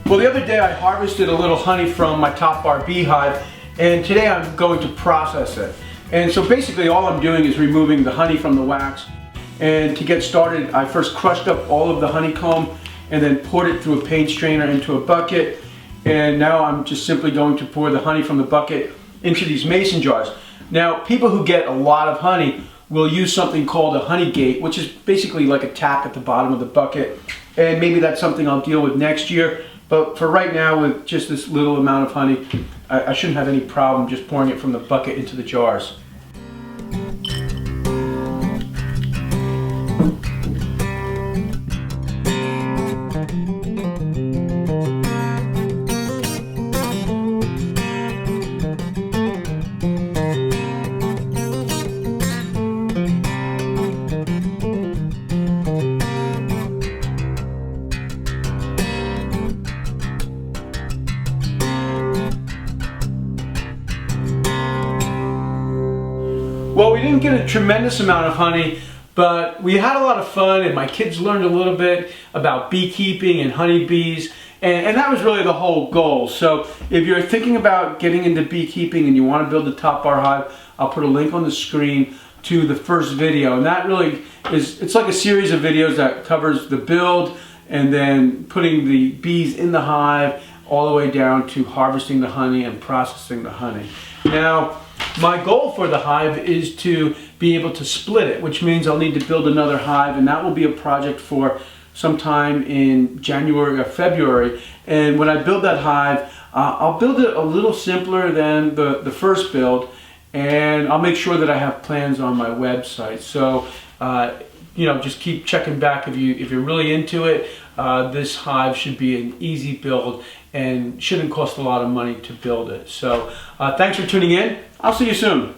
Well, the other day I harvested a little honey from my top bar beehive, and today I'm going to process it. And so basically all I'm doing is removing the honey from the wax. And to get started, I first crushed up all of the honeycomb and then poured it through a paint strainer into a bucket. And now I'm just simply going to pour the honey from the bucket into these mason jars. Now, people who get a lot of honey will use something called a honey gate, which is basically like a tap at the bottom of the bucket. And maybe that's something I'll deal with next year. But for right now, with just this little amount of honey, I shouldn't have any problem just pouring it from the bucket into the jars. Well, we didn't get a tremendous amount of honey, but we had a lot of fun, and my kids learned a little bit about beekeeping and honeybees, and that was really the whole goal. So if you're thinking about getting into beekeeping and you want to build a top bar hive, I'll put a link on the screen to the first video, and that really is, it's like a series of videos that covers the build and then putting the bees in the hive all the way down to harvesting the honey and processing the honey. Now, my goal for the hive is to be able to split it, which means I'll need to build another hive, and that will be a project for sometime in January or February. And when I build that hive, I'll build it a little simpler than the first build, and I'll make sure that I have plans on my website. So, you know, just keep checking back if you're really into it. This hive should be an easy build and shouldn't cost a lot of money to build it. So thanks for tuning in. I'll see you soon.